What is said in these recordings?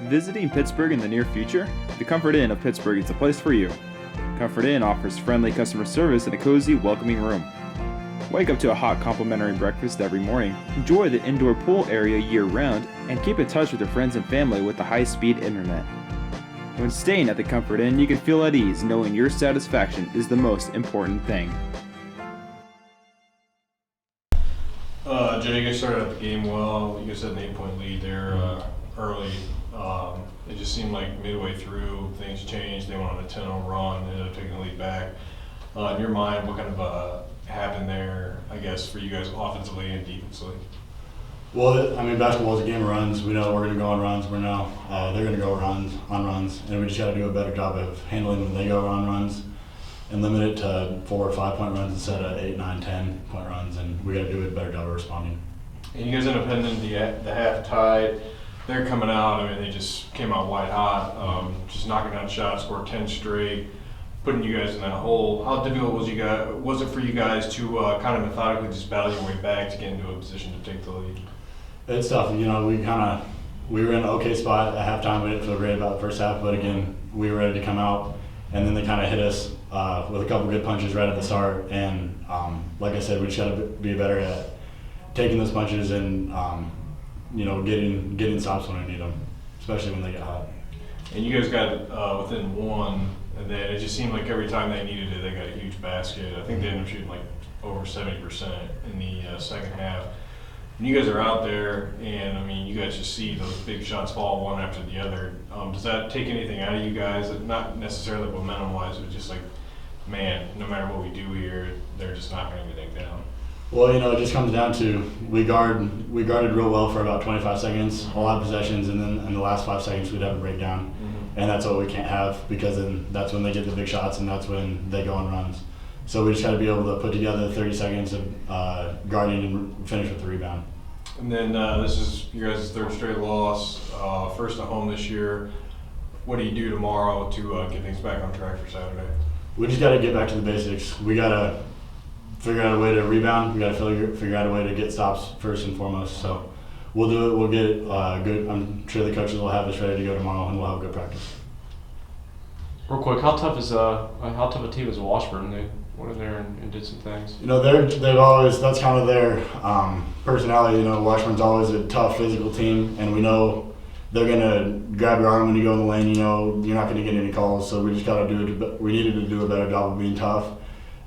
Visiting Pittsburg in the near future? The Comfort Inn of Pittsburg is the place for you. Comfort Inn offers friendly customer service and a cozy, welcoming room. Wake up to a hot complimentary breakfast every morning, enjoy the indoor pool area year-round, and keep in touch with your friends and family with the high-speed internet. When staying at the Comfort Inn, you can feel at ease knowing your satisfaction is the most important thing. Jay, you guys started out the game well. You guys had an 8-point lead there early. It just seemed like midway through things changed. They went on a 10-0 run, ended up taking the lead back. In your mind, what kind of happened there, I guess, for you guys offensively and defensively? Well, I mean, basketball is a game of runs. We know we're going to go on runs. They're going to go on runs, and we just got to do a better job of handling when they go on runs and limit it to 4 or 5 point runs instead of 8, 9, 10 point runs, and we got to do a better job of responding. And you guys end up ending the half tied. They're coming out. I mean, they just came out white hot, just knocking down shots, scored 10 straight, putting you guys in that hole. How difficult was it for you guys to kind of methodically just battle your way back to get into a position to take the lead? It's tough. You know, we were in an okay spot at halftime. We didn't feel great about the first half, but again, we were ready to come out, and then they kind of hit us with a couple good punches right at the start. And like I said, we just got to be better at taking those punches and getting stops when we need them, especially when they get hot. And you guys got within one, and then it just seemed like every time they needed it, they got a huge basket. I think they ended up shooting like over 70% in the second half. And you guys are out there, and I mean, you guys just see those big shots fall one after the other. Does that take anything out of you guys? Not necessarily momentum-wise, but just like, man, no matter what we do here, they're just knocking everything down. Well, you know, it just comes down to we guarded real well for about 25 seconds, a lot of possessions, and then in the last 5 seconds we'd have a breakdown. And that's what we can't have, because then that's when they get the big shots and that's when they go on runs. So we just got to be able to put together 30 seconds of guarding and finish with the rebound. And then this is your guys' third straight loss, first at home this year. What do you do tomorrow to get things back on track for Saturday? We just got to get back to the basics. We got to figure out a way to rebound. We got to figure out a way to get stops first and foremost. So we'll do it. We'll get it good. I'm sure the coaches will have us ready to go tomorrow, and we'll have a good practice. Real quick, how tough a team is Washburn? They went in there and did some things. You know, they've always, that's kind of their personality. You know, Washburn's always a tough physical team, and we know they're gonna grab your arm when you go in the lane. You know, you're not gonna get any calls. So we just gotta we needed to do a better job of being tough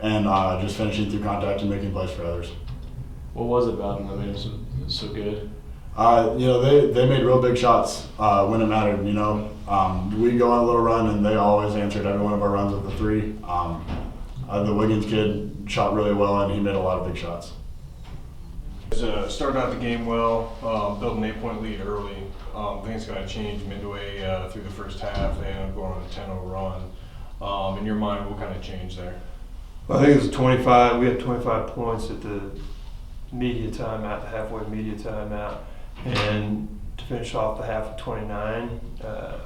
and just finishing through contact and making plays for others. What was it about them that made them so good? You know, they made real big shots when it mattered. You know, we go on a little run, and they always answered every one of our runs with a three. The Wiggins kid shot really well, and he made a lot of big shots. Started out the game well, built an 8-point lead early. Things kind of changed midway through the first half. They ended up going on a 10-0 run. In your mind, what kind of changed there? Well, I think it was 25. We had 25 points at the media timeout, the halfway media timeout, and to finish off the half of 29.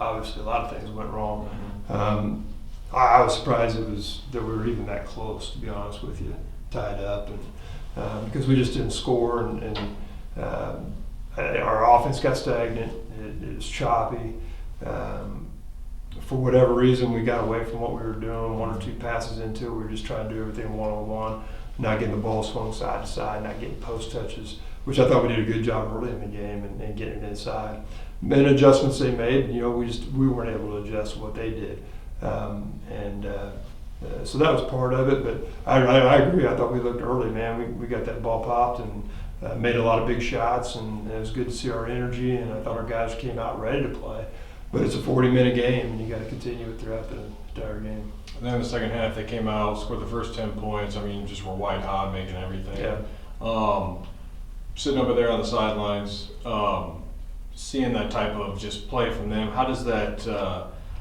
Obviously, a lot of things went wrong. I was surprised that we were even that close, to be honest with you, tied up, and because we just didn't score, and our offense got stagnant. It was choppy. For whatever reason, we got away from what we were doing. 1 or 2 passes into it, we were just trying to do everything one-on-one, not getting the ball swung side to side, not getting post touches, which I thought we did a good job early in the game and getting it inside. And adjustments they made, you know, we weren't able to adjust what they did. So that was part of it, but I agree. I thought we looked early, man. We got that ball popped and made a lot of big shots, and it was good to see our energy, and I thought our guys came out ready to play. But it's a 40-minute game, and you got to continue it throughout the entire game. And then in the second half, they came out, scored the first 10 points. I mean, just were white hot, making everything. Yeah. Sitting over there on the sidelines, seeing that type of just play from them, how does that,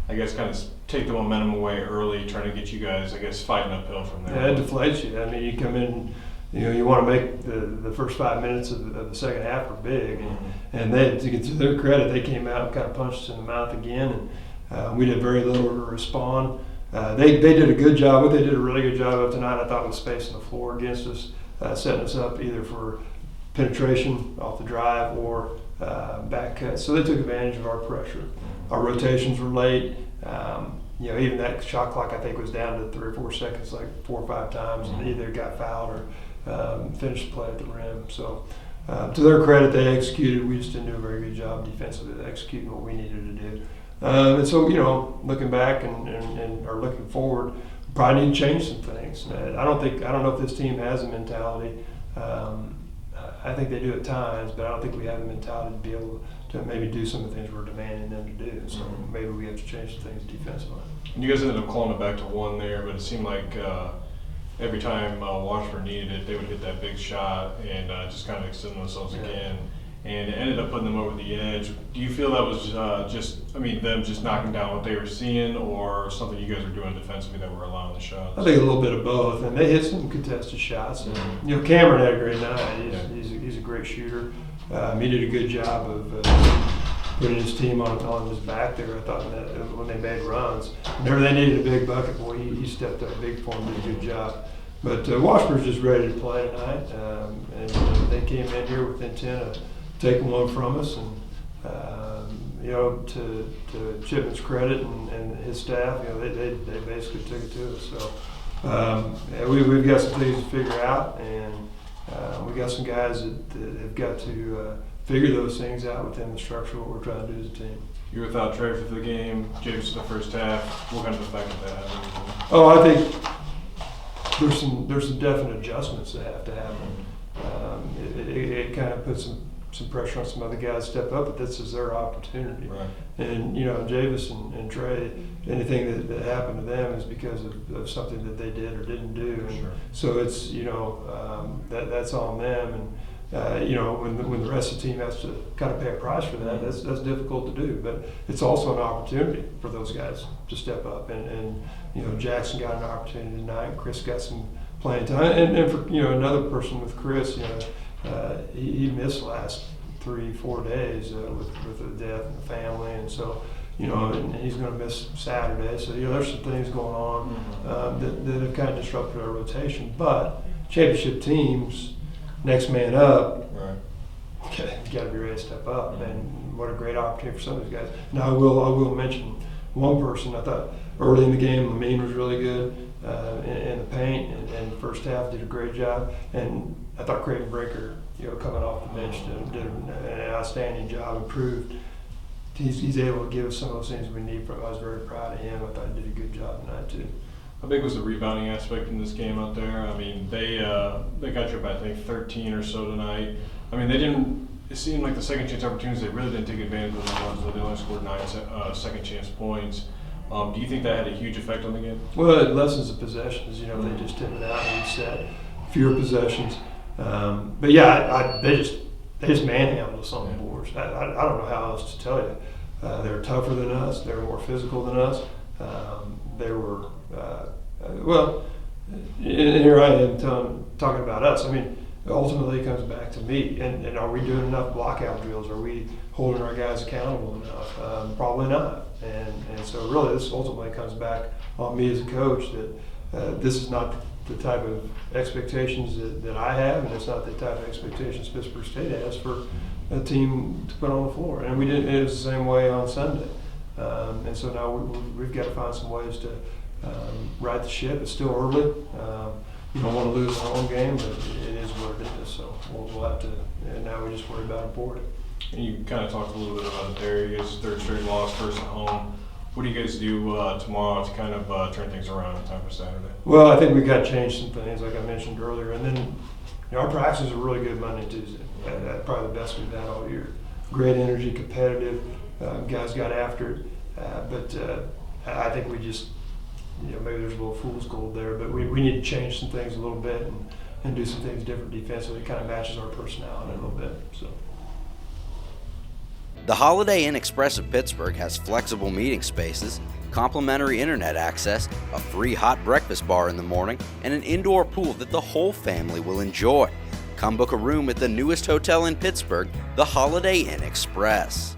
I guess, kind of take the momentum away early, trying to get you guys, I guess, fighting uphill from there? Yeah, it deflates you. I mean, you come in, you know, you want to make the first 5 minutes of the second half are big, and they, to their credit, they came out and kind of punched us in the mouth again, and we did very little to respond. They did a good job. What they did a really good job of tonight, I thought, was spacing the floor against us, setting us up either for penetration off the drive or back cuts. So they took advantage of our pressure. Our rotations were late. Even that shot clock I think was down to 3 or 4 seconds, like 4 or 5 times, and either got fouled or finished the play at the rim. So to their credit, they executed. We just didn't do a very good job defensively executing what we needed to do. And so, looking back and or looking forward, probably need to change some things. I don't know if this team has a mentality. I think they do at times, but I don't think we have the mentality to be able to maybe do some of the things we're demanding them to do. So maybe we have to change some things defensively. And you guys ended up calling it back to 1 there, but it seemed like every time Washburn needed it, they would hit that big shot and just kind of extend themselves again. And it ended up putting them over the edge. Do you feel that was them just knocking down what they were seeing, or something you guys were doing defensively that were allowing the shots? I think a little bit of both, and they hit some contested shots. And, Cameron had a great night. He's a great shooter. He did a good job of putting his team on his back there. I thought that when they made runs, whenever they needed a big bucket, boy, he stepped up big for them, did a good job. But Washburn's just ready to play tonight, and they came in here with intent of taking one from us, and to Chipman's credit and his staff, they basically took it to us. So we've got some things to figure out, and we got some guys that have got to figure those things out within the structure of what we're trying to do as a team. You're without Trey for the game, James for the first half. What kind of effect did that have? Oh, I think there's some definite adjustments that have to happen. It kind of puts some pressure on some other guys to step up, but this is their opportunity. Right. And Javis and Trey, anything that happened to them is because of something that they did or didn't do. And sure. So it's that's on them. And when the rest of the team has to kind of pay a price for that, that's difficult to do. But it's also an opportunity for those guys to step up. And Jackson got an opportunity tonight. Chris got some playing time. And for another person with Chris, he missed the last 3-4 days with the death in the family, and so and he's going to miss Saturday. So there's some things going on that have kind of disrupted our rotation. But championship teams, next man up, right. You got to be ready to step up. And what a great opportunity for some of these guys. Now I will mention one person. I thought early in the game, Lamine was really good in the paint, and the first half did a great job. And I thought Creighton Breaker, coming off the bench, did an outstanding job. Improved. He's able to give us some of those things we need from him. I was very proud of him. I thought he did a good job tonight too. How big was the rebounding aspect in this game out there? I mean, they got you up, I think, 13 or so tonight. I mean, they didn't. It seemed like the second chance opportunities, they really didn't take advantage of the ones. They only scored 9 second chance points. Do you think that had a huge effect on the game? Well, it lessens the possessions. They just tip it out and reset. Fewer possessions. But yeah, they just manhandled us on the boards. I don't know how else to tell you. They were tougher than us. They were more physical than us. They were and here I am talking about us. I mean, ultimately it comes back to me. And are we doing enough blockout drills? Are we holding our guys accountable enough? Probably not. And so really this ultimately comes back on me as a coach that this is not the type of expectations that I have, and it's not the type of expectations Pittsburg State has for a team to put on the floor. And we did. It was the same way on Sunday. And so now we've got to find some ways to right the ship. It's still early. You don't want to lose our own game, but it is what it is. So we'll have to. And now we just worry about importing. And you kind of talked a little bit about it there. You guys' third straight loss, first at home. What do you guys do tomorrow to kind of turn things around in time for Saturday? Well, I think we've got to change some things, like I mentioned earlier. And then our practices are really good Monday and Tuesday. That's probably the best we've had all year. Great energy, competitive. Guys got after it. But I think we just, maybe there's a little fool's gold there. But we need to change some things a little bit and do some things different defensively. It kind of matches our personality a little bit. So. The Holiday Inn Express of Pittsburgh has flexible meeting spaces, complimentary internet access, a free hot breakfast bar in the morning, and an indoor pool that the whole family will enjoy. Come book a room at the newest hotel in Pittsburgh, the Holiday Inn Express.